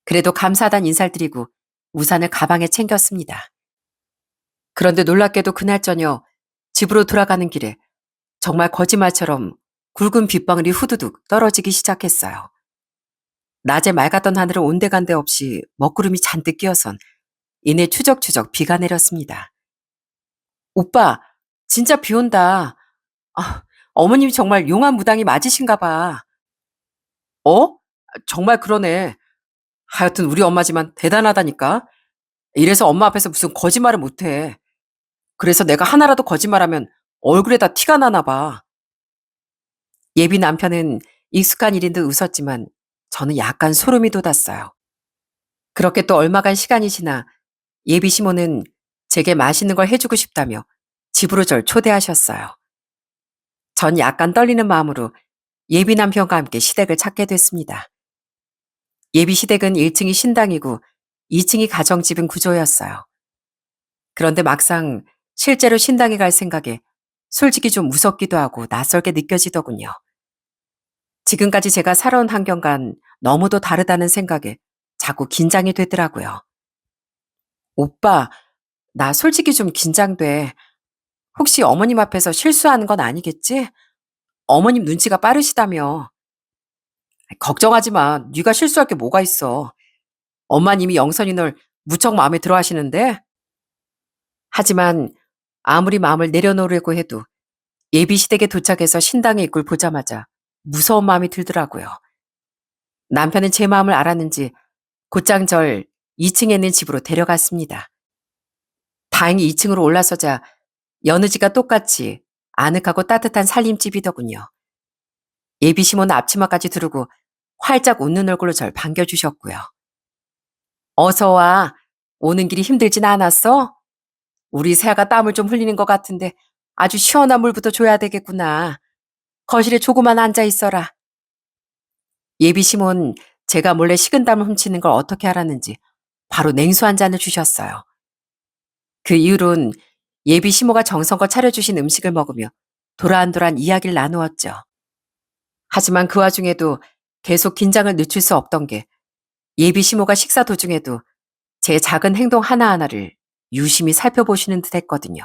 그래도 감사하단 인사를 드리고 우산을 가방에 챙겼습니다. 그런데 놀랍게도 그날 저녁 집으로 돌아가는 길에 정말 거짓말처럼 굵은 빗방울이 후두둑 떨어지기 시작했어요. 낮에 맑았던 하늘은 온데간데 없이 먹구름이 잔뜩 끼어선 이내 추적추적 비가 내렸습니다. 오빠, 진짜 비 온다. 아, 어머님이 정말 용한 무당이 맞으신가 봐. 어? 정말 그러네. 하여튼 우리 엄마지만 대단하다니까. 이래서 엄마 앞에서 무슨 거짓말을 못해. 그래서 내가 하나라도 거짓말하면 얼굴에다 티가 나나 봐. 예비 남편은 익숙한 일인 듯 웃었지만 저는 약간 소름이 돋았어요. 그렇게 또 얼마간 시간이 지나 예비 시모는 제게 맛있는 걸 해주고 싶다며 집으로 절 초대하셨어요. 전 약간 떨리는 마음으로 예비 남편과 함께 시댁을 찾게 됐습니다. 예비 시댁은 1층이 신당이고 2층이 가정집인 구조였어요. 그런데 막상 실제로 신당에 갈 생각에 솔직히 좀 무섭기도 하고 낯설게 느껴지더군요. 지금까지 제가 살아온 환경과는 너무도 다르다는 생각에 자꾸 긴장이 되더라고요. 오빠, 나 솔직히 좀 긴장돼. 혹시 어머님 앞에서 실수하는 건 아니겠지? 어머님 눈치가 빠르시다며. 걱정하지 마. 네가 실수할 게 뭐가 있어. 엄마님이 영선이 널 무척 마음에 들어 하시는데? 하지만 아무리 마음을 내려놓으려고 해도 예비 시댁에 도착해서 신당의 입구를 보자마자 무서운 마음이 들더라고요. 남편은 제 마음을 알았는지 곧장 절 2층에 있는 집으로 데려갔습니다. 다행히 2층으로 올라서자 여느 집과 똑같이 아늑하고 따뜻한 살림집이더군요. 예비 시모는 앞치마까지 두르고 활짝 웃는 얼굴로 절 반겨주셨고요. 어서 와. 오는 길이 힘들진 않았어? 우리 새아가 땀을 좀 흘리는 것 같은데 아주 시원한 물부터 줘야 되겠구나. 거실에 조금만 앉아 있어라. 예비 시몬 제가 몰래 식은땀을 훔치는 걸 어떻게 알았는지 바로 냉수 한 잔을 주셨어요. 그 이후론 예비 시모가 정성껏 차려주신 음식을 먹으며 도란도란 이야기를 나누었죠. 하지만 그 와중에도 계속 긴장을 늦출 수 없던 게 예비 시모가 식사 도중에도 제 작은 행동 하나하나를 유심히 살펴보시는 듯 했거든요.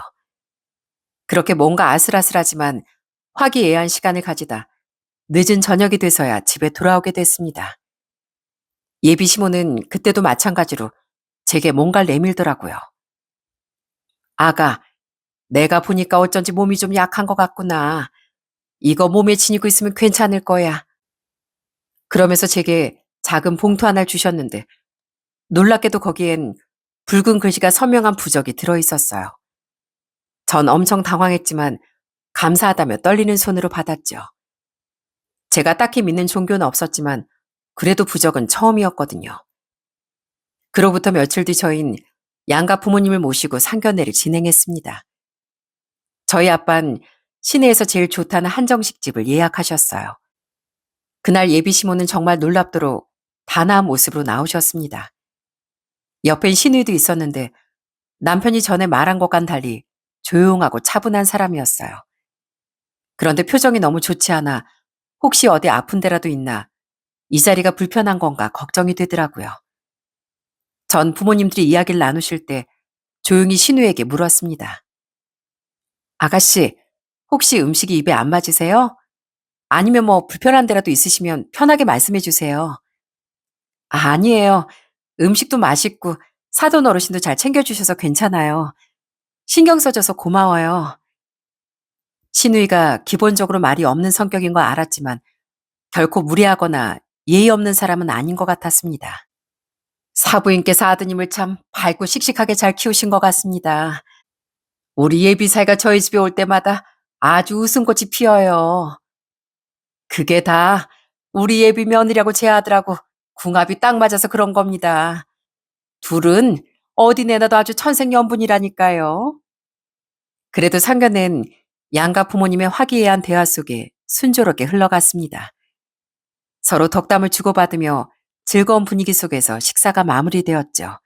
그렇게 뭔가 아슬아슬하지만 화기애애한 시간을 가지다 늦은 저녁이 돼서야 집에 돌아오게 됐습니다. 예비 시모는 그때도 마찬가지로 제게 뭔가를 내밀더라고요. 아가, 내가 보니까 어쩐지 몸이 좀 약한 것 같구나. 이거 몸에 지니고 있으면 괜찮을 거야. 그러면서 제게 작은 봉투 하나를 주셨는데 놀랍게도 거기엔 붉은 글씨가 서명한 부적이 들어있었어요. 전 엄청 당황했지만 감사하다며 떨리는 손으로 받았죠. 제가 딱히 믿는 종교는 없었지만 그래도 부적은 처음이었거든요. 그로부터 며칠 뒤 저희는 양가 부모님을 모시고 상견례를 진행했습니다. 저희 아빠는 시내에서 제일 좋다는 한정식집을 예약하셨어요. 그날 예비 시모는 정말 놀랍도록 단아한 모습으로 나오셨습니다. 옆엔 시누이도 있었는데 남편이 전에 말한 것과는 달리 조용하고 차분한 사람이었어요. 그런데 표정이 너무 좋지 않아 혹시 어디 아픈 데라도 있나 이 자리가 불편한 건가 걱정이 되더라고요. 전 부모님들이 이야기를 나누실 때 조용히 신우에게 물었습니다. 아가씨, 혹시 음식이 입에 안 맞으세요? 아니면 뭐 불편한 데라도 있으시면 편하게 말씀해 주세요. 아, 아니에요. 음식도 맛있고 사돈 어르신도 잘 챙겨주셔서 괜찮아요. 신경 써줘서 고마워요. 신우이가 기본적으로 말이 없는 성격인 거 알았지만 결코 무례하거나 예의 없는 사람은 아닌 것 같았습니다. 사부인께서 아드님을 참 밝고 씩씩하게 잘 키우신 것 같습니다. 우리 예비사이가 저희 집에 올 때마다 아주 웃음꽃이 피어요. 그게 다 우리 예비 며느리하고 제 아들하고 궁합이 딱 맞아서 그런 겁니다. 둘은 어디 내놔도 아주 천생연분이라니까요. 그래도 상견례는 양가 부모님의 화기애애한 대화 속에 순조롭게 흘러갔습니다. 서로 덕담을 주고받으며 즐거운 분위기 속에서 식사가 마무리되었죠.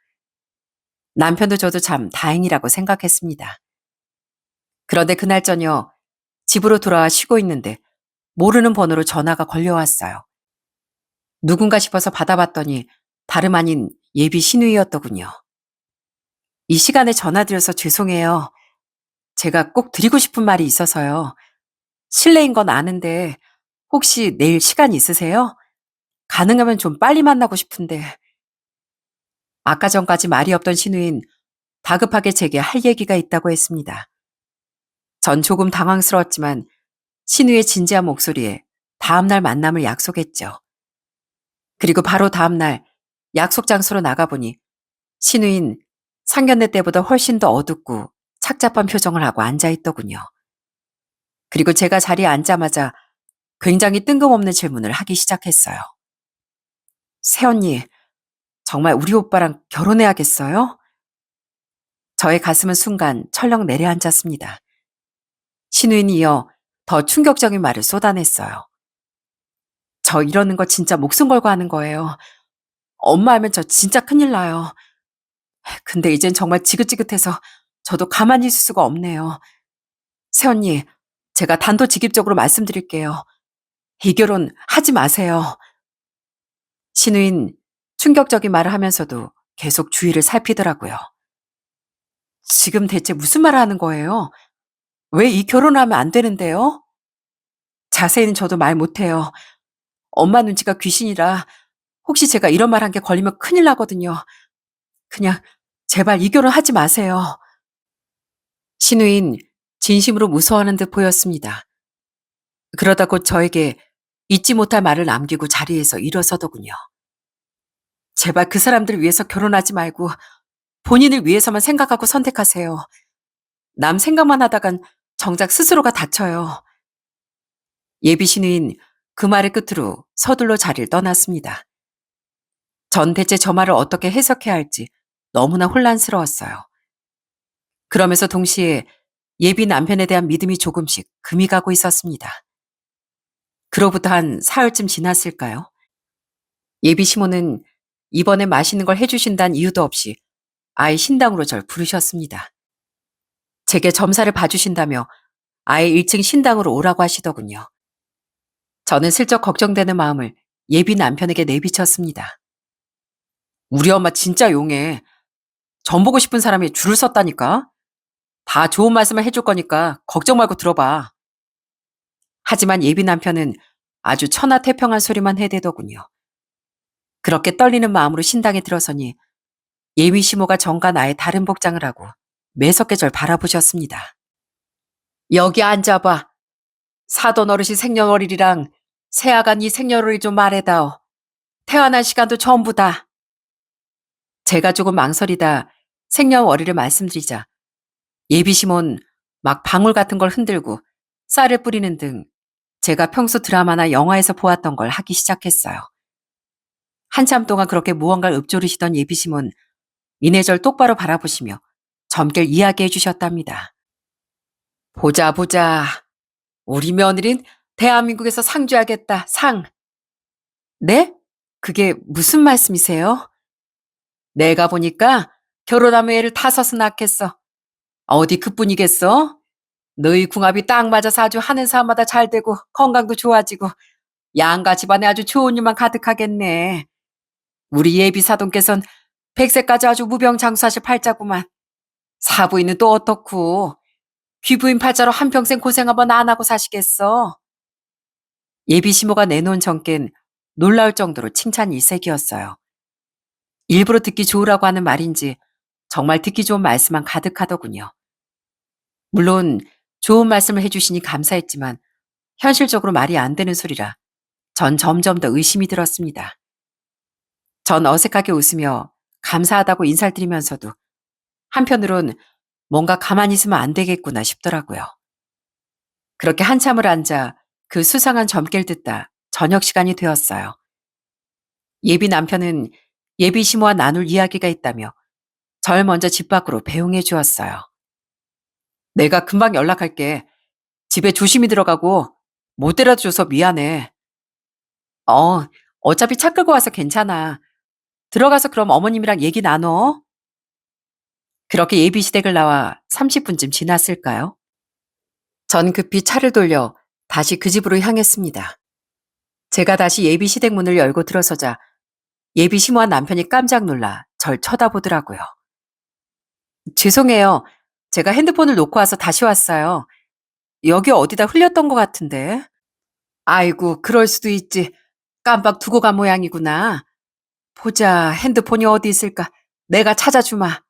남편도 저도 참 다행이라고 생각했습니다. 그런데 그날 저녁 집으로 돌아와 쉬고 있는데 모르는 번호로 전화가 걸려왔어요. 누군가 싶어서 받아봤더니 다름 아닌 예비 신우이였더군요. 이 시간에 전화드려서 죄송해요. 제가 꼭 드리고 싶은 말이 있어서요. 실례인 건 아는데 혹시 내일 시간 있으세요? 가능하면 좀 빨리 만나고 싶은데. 아까 전까지 말이 없던 신우인 다급하게 제게 할 얘기가 있다고 했습니다. 전 조금 당황스러웠지만 신우의 진지한 목소리에 다음날 만남을 약속했죠. 그리고 바로 다음날 약속 장소로 나가보니 신우인 상견례 때보다 훨씬 더 어둡고 착잡한 표정을 하고 앉아있더군요. 그리고 제가 자리에 앉자마자 굉장히 뜬금없는 질문을 하기 시작했어요. 새언니, 정말 우리 오빠랑 결혼해야겠어요? 저의 가슴은 순간 철렁 내려앉았습니다. 신우인이 이어 더 충격적인 말을 쏟아냈어요. 저 이러는 거 진짜 목숨 걸고 하는 거예요. 엄마 알면 저 진짜 큰일 나요. 근데 이젠 정말 지긋지긋해서 저도 가만히 있을 수가 없네요. 새언니, 제가 단도직입적으로 말씀드릴게요. 이 결혼 하지 마세요. 신우인 충격적인 말을 하면서도 계속 주위를 살피더라고요. 지금 대체 무슨 말을 하는 거예요? 왜 이 결혼을 하면 안 되는데요? 자세히는 저도 말 못해요. 엄마 눈치가 귀신이라 혹시 제가 이런 말 한 게 걸리면 큰일 나거든요. 그냥 제발 이 결혼 하지 마세요. 신우인 진심으로 무서워하는 듯 보였습니다. 그러다 곧 저에게 잊지 못할 말을 남기고 자리에서 일어서더군요. 제발 그 사람들 위해서 결혼하지 말고 본인을 위해서만 생각하고 선택하세요. 남 생각만 하다간 정작 스스로가 다쳐요. 예비 신우인 그 말의 끝으로 서둘러 자리를 떠났습니다. 전 대체 저 말을 어떻게 해석해야 할지 너무나 혼란스러웠어요. 그러면서 동시에 예비 남편에 대한 믿음이 조금씩 금이 가고 있었습니다. 그로부터 한 사흘쯤 지났을까요? 예비 시모는 이번에 맛있는 걸 해주신다는 이유도 없이 아예 신당으로 절 부르셨습니다. 제게 점사를 봐주신다며 아예 1층 신당으로 오라고 하시더군요. 저는 슬쩍 걱정되는 마음을 예비 남편에게 내비쳤습니다. 우리 엄마 진짜 용해. 전 보고 싶은 사람이 줄을 섰다니까. 다 좋은 말씀을 해줄 거니까 걱정 말고 들어봐. 하지만 예비 남편은 아주 천하태평한 소리만 해대더군요. 그렇게 떨리는 마음으로 신당에 들어서니 예비 시모가 정과 나의 다른 복장을 하고 매섭게 절 바라보셨습니다. 여기 앉아봐. 사돈 어르신 생년월일이랑 새아간 이 생년월일 좀 말해다오. 태어난 시간도 전부다. 제가 조금 망설이다 생년월일을 말씀드리자 예비 시몬 막 방울 같은 걸 흔들고 쌀을 뿌리는 등 제가 평소 드라마나 영화에서 보았던 걸 하기 시작했어요. 한참 동안 그렇게 무언가를 읊조리시던 예비 시몬 이내 절 똑바로 바라보시며 점결 이야기해 주셨답니다. 보자 보자. 우리 며느린 대한민국에서 상 줘야겠다. 상. 네? 그게 무슨 말씀이세요? 내가 보니까 결혼하면 애를 5을 낳겠어. 어디 그뿐이겠어? 너희 궁합이 딱 맞아서 아주 하는 사람마다 잘 되고 건강도 좋아지고 양가 집안에 아주 좋은 일만 가득하겠네. 우리 예비 사돈께선 100세까지 아주 무병장수하실 팔자구만. 사부인은 또 어떻고 귀부인 팔자로 한평생 고생 한번 안 하고 사시겠어. 예비 시모가 내놓은 정께는 놀라울 정도로 칭찬 일색이었어요. 일부러 듣기 좋으라고 하는 말인지 정말 듣기 좋은 말씀만 가득하더군요. 물론 좋은 말씀을 해주시니 감사했지만 현실적으로 말이 안 되는 소리라 전 점점 더 의심이 들었습니다. 전 어색하게 웃으며 감사하다고 인사를 드리면서도 한편으론 뭔가 가만히 있으면 안 되겠구나 싶더라고요. 그렇게 한참을 앉아 그 수상한 점괘를 듣다 저녁 시간이 되었어요. 예비 남편은 예비 시모와 나눌 이야기가 있다며 절 먼저 집 밖으로 배웅해 주었어요. 내가 금방 연락할게. 집에 조심히 들어가고 못 데려다 줘서 미안해. 어, 어차피 차 끌고 와서 괜찮아. 들어가서 그럼 어머님이랑 얘기 나눠. 그렇게 예비 시댁을 나와 30분쯤 지났을까요? 전 급히 차를 돌려 다시 그 집으로 향했습니다. 제가 다시 예비 시댁 문을 열고 들어서자 예비 시모한 남편이 깜짝 놀라 절 쳐다보더라고요. 죄송해요. 제가 핸드폰을 놓고 와서 다시 왔어요. 여기 어디다 흘렸던 것 같은데. 아이고, 그럴 수도 있지. 깜빡 두고 간 모양이구나. 보자, 핸드폰이 어디 있을까? 내가 찾아주마.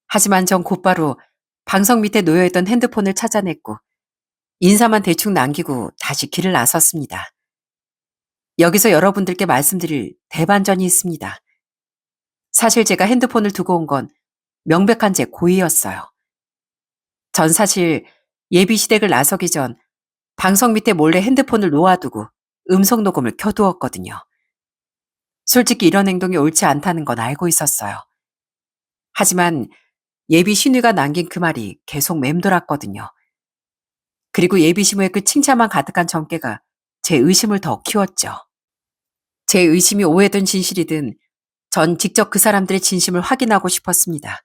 하지만 전 곧바로 방석 밑에 놓여있던 핸드폰을 찾아냈고 인사만 대충 남기고 다시 길을 나섰습니다. 여기서 여러분들께 말씀드릴 대반전이 있습니다. 사실 제가 핸드폰을 두고 온 건 명백한 제 고의였어요. 전 사실 예비 시댁을 나서기 전 방석 밑에 몰래 핸드폰을 놓아두고 음성 녹음을 켜두었거든요. 솔직히 이런 행동이 옳지 않다는 건 알고 있었어요. 하지만 예비 신우가 남긴 그 말이 계속 맴돌았거든요. 그리고 예비 시무의 그 칭찬만 가득한 점괘가 제 의심을 더 키웠죠. 제 의심이 오해든 진실이든 전 직접 그 사람들의 진심을 확인하고 싶었습니다.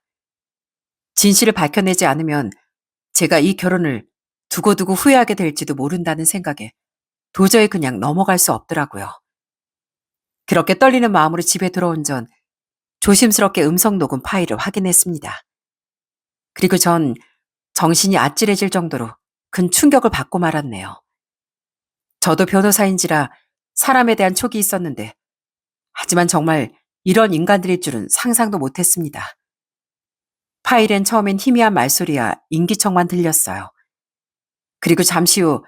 진실을 밝혀내지 않으면 제가 이 결혼을 두고두고 후회하게 될지도 모른다는 생각에 도저히 그냥 넘어갈 수 없더라고요. 그렇게 떨리는 마음으로 집에 들어온 전 조심스럽게 음성 녹음 파일을 확인했습니다. 그리고 전 정신이 아찔해질 정도로 큰 충격을 받고 말았네요. 저도 변호사인지라 사람에 대한 촉이 있었는데 하지만 정말 이런 인간들일 줄은 상상도 못했습니다. 파일엔 처음엔 희미한 말소리와 인기척만 들렸어요. 그리고 잠시 후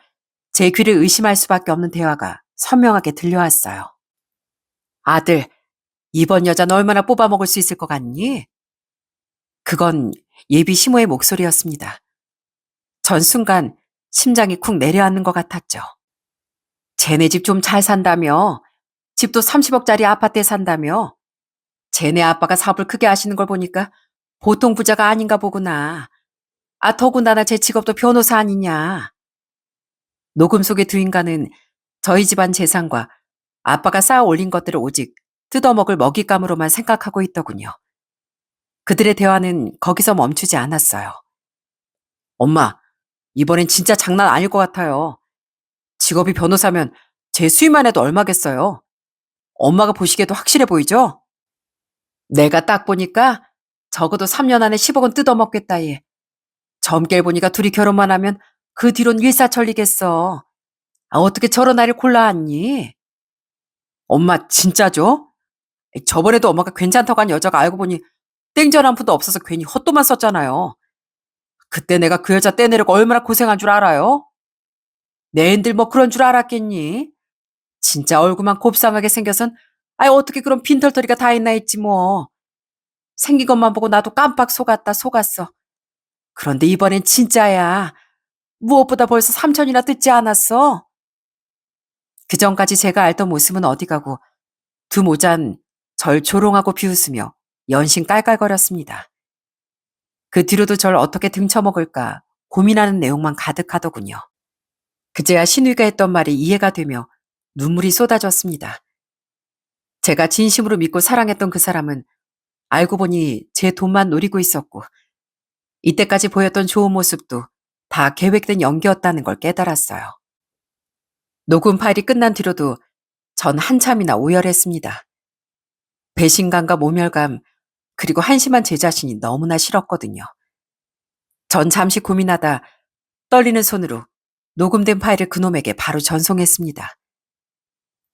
제 귀를 의심할 수밖에 없는 대화가 선명하게 들려왔어요. 아들, 이번 여자는 얼마나 뽑아먹을 수 있을 것 같니? 그건 예비 시모의 목소리였습니다. 전 순간 심장이 쿵 내려앉는 것 같았죠. 쟤네 집 좀 잘 산다며? 집도 30억짜리 아파트에 산다며? 쟤네 아빠가 사업을 크게 하시는 걸 보니까 보통 부자가 아닌가 보구나. 아, 더군다나 제 직업도 변호사 아니냐. 녹음 속의 두 인간은 저희 집안 재산과 아빠가 쌓아 올린 것들을 오직 뜯어먹을 먹잇감으로만 생각하고 있더군요. 그들의 대화는 거기서 멈추지 않았어요. 엄마, 이번엔 진짜 장난 아닐 것 같아요. 직업이 변호사면 제 수입만 해도 얼마겠어요? 엄마가 보시기에도 확실해 보이죠? 내가 딱 보니까 적어도 3년 안에 10억은 뜯어먹겠다 얘. 점괘 보니까 둘이 결혼만 하면 그 뒤론 일사천리겠어. 아, 어떻게 저런 아이를 골라왔니? 엄마 진짜죠? 저번에도 엄마가 괜찮다고 한 여자가 알고 보니 땡전 한 푼도 없어서 괜히 헛돈만 썼잖아요. 그때 내가 그 여자 떼내려고 얼마나 고생한 줄 알아요? 내 앤들 뭐 그런 줄 알았겠니? 진짜 얼굴만 곱상하게 생겨선 아이 어떻게 그런 빈털터리가 다 있나 했지 뭐. 생긴 것만 보고 나도 깜빡 속았어. 그런데 이번엔 진짜야. 무엇보다 벌써 3천이나 뜯지 않았어? 그전까지 제가 알던 모습은 어디 가고 두 모잔 절 조롱하고 비웃으며 연신 깔깔거렸습니다. 그 뒤로도 절 어떻게 등쳐먹을까 고민하는 내용만 가득하더군요. 그제야 신우이가 했던 말이 이해가 되며 눈물이 쏟아졌습니다. 제가 진심으로 믿고 사랑했던 그 사람은 알고 보니 제 돈만 노리고 있었고 이때까지 보였던 좋은 모습도 다 계획된 연기였다는 걸 깨달았어요. 녹음 파일이 끝난 뒤로도 전 한참이나 오열했습니다. 배신감과 모멸감 그리고 한심한 제 자신이 너무나 싫었거든요. 전 잠시 고민하다 떨리는 손으로 녹음된 파일을 그놈에게 바로 전송했습니다.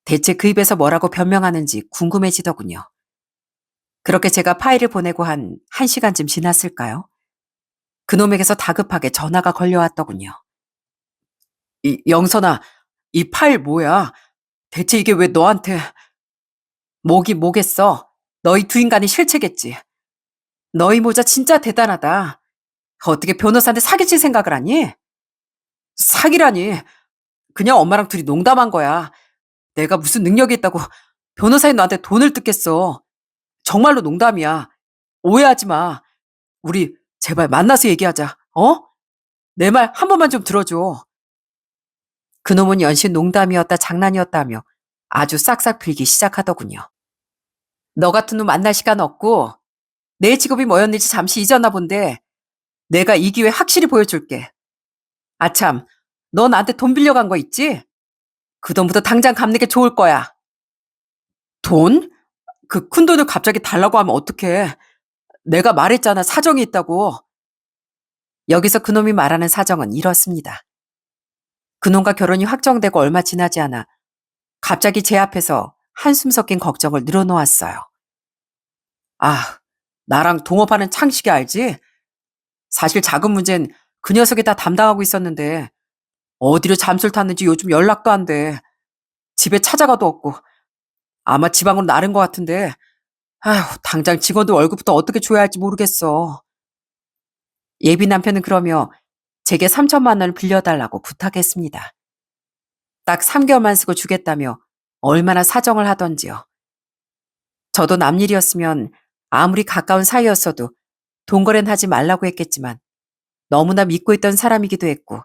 대체 그 입에서 뭐라고 변명하는지 궁금해지더군요. 그렇게 제가 파일을 보내고 한 1시간쯤 지났을까요? 그놈에게서 다급하게 전화가 걸려왔더군요. 영선아, 이 파일 뭐야? 대체 이게 왜 너한테... 뭐긴 뭐겠어. 너희 두 인간이 실체겠지. 너희 모자 진짜 대단하다. 어떻게 변호사한테 사기칠 생각을 하니? 사기라니. 그냥 엄마랑 둘이 농담한 거야. 내가 무슨 능력이 있다고 변호사인 너한테 돈을 뜯겠어. 정말로 농담이야. 오해하지 마. 우리 제발 만나서 얘기하자. 어? 내 말 한 번만 좀 들어줘. 그놈은 연신 농담이었다 장난이었다며 아주 싹싹 빌기 시작하더군요. 너 같은 놈 만날 시간 없고 내 직업이 뭐였는지 잠시 잊었나 본데 내가 이 기회 확실히 보여줄게. 아참, 너 나한테 돈 빌려간 거 있지? 그 돈부터 당장 갚는 게 좋을 거야. 돈? 그 큰 돈을 갑자기 달라고 하면 어떡해. 내가 말했잖아. 사정이 있다고. 여기서 그놈이 말하는 사정은 이렇습니다. 그놈과 결혼이 확정되고 얼마 지나지 않아 갑자기 제 앞에서 한숨 섞인 걱정을 늘어놓았어요. 아, 나랑 동업하는 창식이 알지? 사실 작은 문제는 그 녀석이 다 담당하고 있었는데 어디로 잠수를 탔는지 요즘 연락도 안 돼. 집에 찾아가도 없고 아마 지방으로 나른 것 같은데 아휴, 당장 직원들 월급부터 어떻게 줘야 할지 모르겠어. 예비 남편은 그러며 제게 3천만 원을 빌려달라고 부탁했습니다. 딱 3개월만 쓰고 주겠다며 얼마나 사정을 하던지요. 저도 남일이었으면 아무리 가까운 사이였어도 동거래는 하지 말라고 했겠지만 너무나 믿고 있던 사람이기도 했고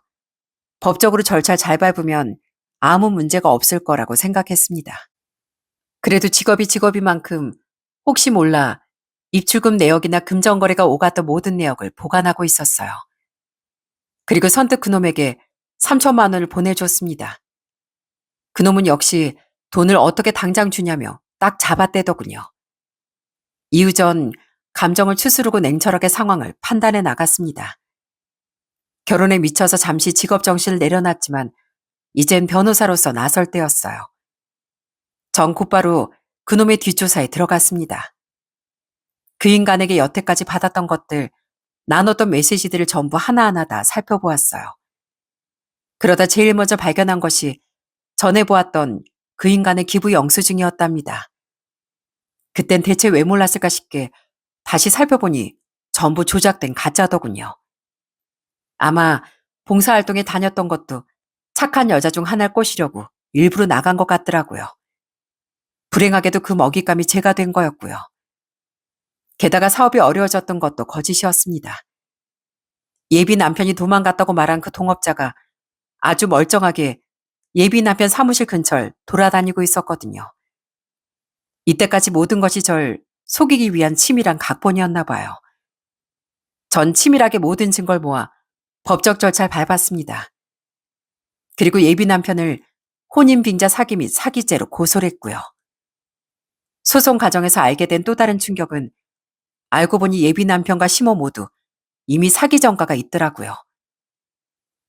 법적으로 절차를 잘 밟으면 아무 문제가 없을 거라고 생각했습니다. 그래도 직업이 직업이만큼 혹시 몰라 입출금 내역이나 금전거래가 오갔던 모든 내역을 보관하고 있었어요. 그리고 선뜻 그놈에게 3천만 원을 보내줬습니다. 그놈은 역시 돈을 어떻게 당장 주냐며 딱 잡아떼더군요. 이후 전 감정을 추스르고 냉철하게 상황을 판단해 나갔습니다. 결혼에 미쳐서 잠시 직업 정신을 내려놨지만 이젠 변호사로서 나설 때였어요. 전 곧바로 그놈의 뒷조사에 들어갔습니다. 그 인간에게 여태까지 받았던 것들, 나눴던 메시지들을 전부 하나하나 다 살펴보았어요. 그러다 제일 먼저 발견한 것이 전에 보았던 그 인간의 기부 영수증이었답니다. 그땐 대체 왜 몰랐을까 싶게 다시 살펴보니 전부 조작된 가짜더군요. 아마 봉사활동에 다녔던 것도 착한 여자 중 하나를 꼬시려고 일부러 나간 것 같더라고요. 불행하게도 그 먹잇감이 제가 된 거였고요. 게다가 사업이 어려워졌던 것도 거짓이었습니다. 예비 남편이 도망갔다고 말한 그 동업자가 아주 멀쩡하게 예비 남편 사무실 근처를 돌아다니고 있었거든요. 이때까지 모든 것이 절 속이기 위한 치밀한 각본이었나 봐요. 전 치밀하게 모든 증거를 모아 법적 절차를 밟았습니다. 그리고 예비 남편을 혼인빙자 사기 및 사기죄로 고소를 했고요. 소송 과정에서 알게 된 또 다른 충격은 알고 보니 예비 남편과 시모 모두 이미 사기 전과가 있더라고요.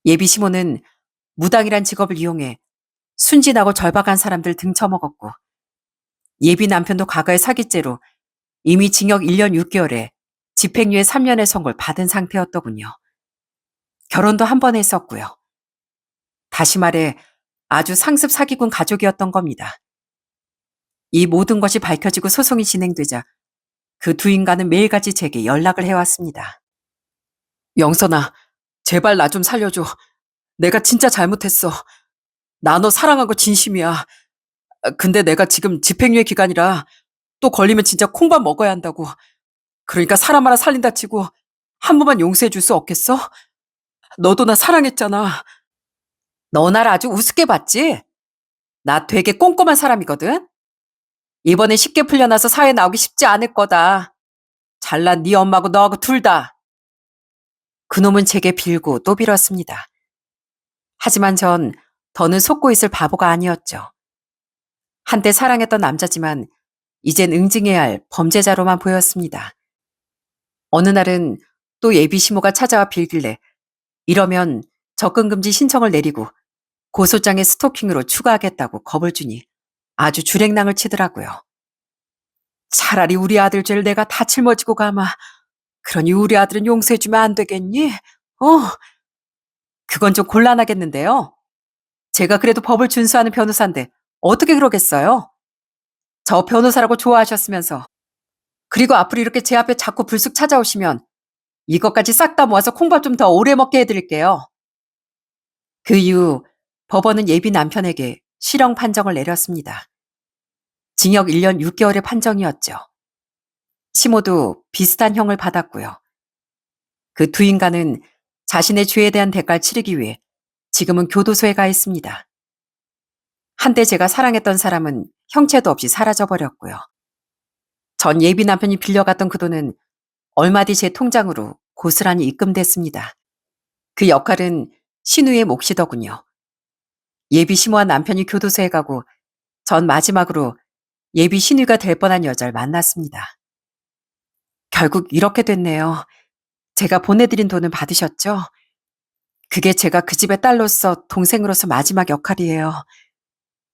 예비 시모는 무당이란 직업을 이용해 순진하고 절박한 사람들 등쳐먹었고 예비 남편도 과거의 사기죄로 이미 징역 1년 6개월에 집행유예 3년의 선고를 받은 상태였더군요. 결혼도 한 번 했었고요. 다시 말해 아주 상습 사기꾼 가족이었던 겁니다. 이 모든 것이 밝혀지고 소송이 진행되자 그 두 인간은 매일같이 제게 연락을 해왔습니다. 영선아, 제발 나 좀 살려줘. 내가 진짜 잘못했어. 나 너 사랑한 거 진심이야. 근데 내가 지금 집행유예 기간이라 또 걸리면 진짜 콩밥 먹어야 한다고. 그러니까 사람 하나 살린다 치고 한 번만 용서해 줄 수 없겠어? 너도 나 사랑했잖아. 너 날 아주 우습게 봤지? 나 되게 꼼꼼한 사람이거든? 이번에 쉽게 풀려나서 사회 나오기 쉽지 않을 거다. 잘난 네 엄마하고 너하고 둘 다. 그놈은 제게 빌고 또 빌었습니다. 하지만 전 더는 속고 있을 바보가 아니었죠. 한때 사랑했던 남자지만 이젠 응징해야 할 범죄자로만 보였습니다. 어느 날은 또 예비 시모가 찾아와 빌길래 이러면 접근금지 신청을 내리고 고소장에 스토킹으로 추가하겠다고 겁을 주니 아주 주랭랑을 치더라고요. 차라리 우리 아들 죄를 내가 다 짊어지고 가마. 그러니 우리 아들은 용서해주면 안 되겠니? 그건 좀 곤란하겠는데요. 제가 그래도 법을 준수하는 변호사인데 어떻게 그러겠어요? 저 변호사라고 좋아하셨으면서. 그리고 앞으로 이렇게 제 앞에 자꾸 불쑥 찾아오시면 이것까지 싹 다 모아서 콩밥 좀 더 오래 먹게 해드릴게요. 그 이후 법원은 예비 남편에게 실형 판정을 내렸습니다. 징역 1년 6개월의 판정이었죠. 시모도 비슷한 형을 받았고요. 그 두 인간은 자신의 죄에 대한 대가를 치르기 위해 지금은 교도소에 가 있습니다. 한때 제가 사랑했던 사람은 형체도 없이 사라져버렸고요. 전 예비 남편이 빌려갔던 그 돈은 얼마 뒤 제 통장으로 고스란히 입금됐습니다. 그 역할은 신우의 몫이더군요. 예비 시모한 남편이 교도소에 가고 전 마지막으로 예비 신우가 될 뻔한 여자를 만났습니다. 결국 이렇게 됐네요. 제가 보내드린 돈을 받으셨죠? 그게 제가 그 집의 딸로서 동생으로서 마지막 역할이에요.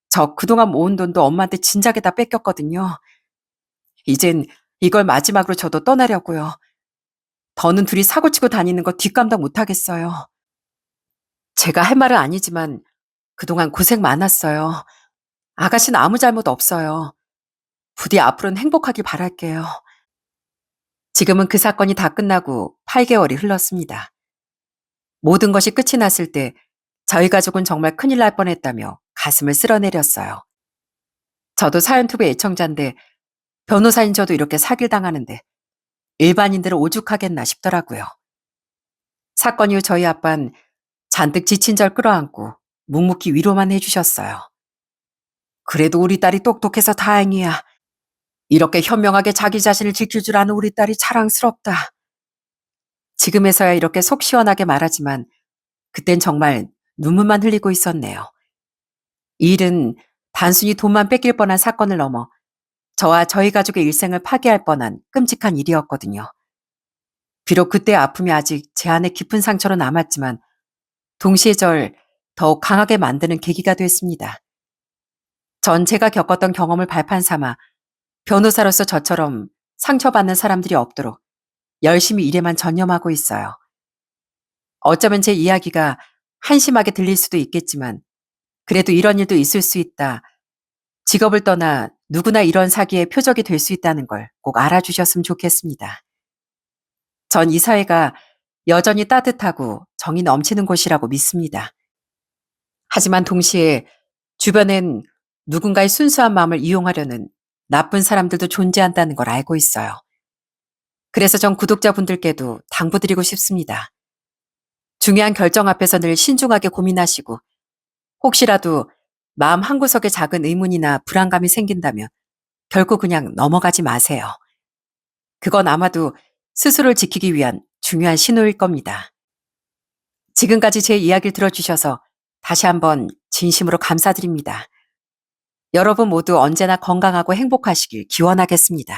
저 그동안 모은 돈도 엄마한테 진작에 다 뺏겼거든요. 이젠 이걸 마지막으로 저도 떠나려고요. 더는 둘이 사고치고 다니는 거 뒷감당 못하겠어요. 제가 할 말은 아니지만 그동안 고생 많았어요. 아가씨는 아무 잘못 없어요. 부디 앞으로는 행복하길 바랄게요. 지금은 그 사건이 다 끝나고 8개월이 흘렀습니다. 모든 것이 끝이 났을 때 저희 가족은 정말 큰일 날 뻔했다며 가슴을 쓸어내렸어요. 저도 사연투브 애청자인데 변호사인 저도 이렇게 사기를 당하는데 일반인들은 오죽하겠나 싶더라고요. 사건 이후 저희 아빠는 잔뜩 지친 절 끌어안고 묵묵히 위로만 해주셨어요. 그래도 우리 딸이 똑똑해서 다행이야. 이렇게 현명하게 자기 자신을 지킬 줄 아는 우리 딸이 자랑스럽다. 지금에서야 이렇게 속 시원하게 말하지만 그땐 정말 눈물만 흘리고 있었네요. 이 일은 단순히 돈만 뺏길 뻔한 사건을 넘어 저와 저희 가족의 일생을 파괴할 뻔한 끔찍한 일이었거든요. 비록 그때의 아픔이 아직 제 안에 깊은 상처로 남았지만 동시에 절 더욱 강하게 만드는 계기가 됐습니다. 전 제가 겪었던 경험을 발판 삼아 변호사로서 저처럼 상처받는 사람들이 없도록 열심히 일에만 전념하고 있어요. 어쩌면 제 이야기가 한심하게 들릴 수도 있겠지만 그래도 이런 일도 있을 수 있다. 직업을 떠나 누구나 이런 사기의 표적이 될 수 있다는 걸 꼭 알아주셨으면 좋겠습니다. 전 이 사회가 여전히 따뜻하고 정이 넘치는 곳이라고 믿습니다. 하지만 동시에 주변엔 누군가의 순수한 마음을 이용하려는 나쁜 사람들도 존재한다는 걸 알고 있어요. 그래서 전 구독자분들께도 당부드리고 싶습니다. 중요한 결정 앞에서 늘 신중하게 고민하시고 혹시라도 마음 한구석에 작은 의문이나 불안감이 생긴다면 결코 그냥 넘어가지 마세요. 그건 아마도 스스로를 지키기 위한 중요한 신호일 겁니다. 지금까지 제 이야기를 들어주셔서 다시 한번 진심으로 감사드립니다. 여러분 모두 언제나 건강하고 행복하시길 기원하겠습니다.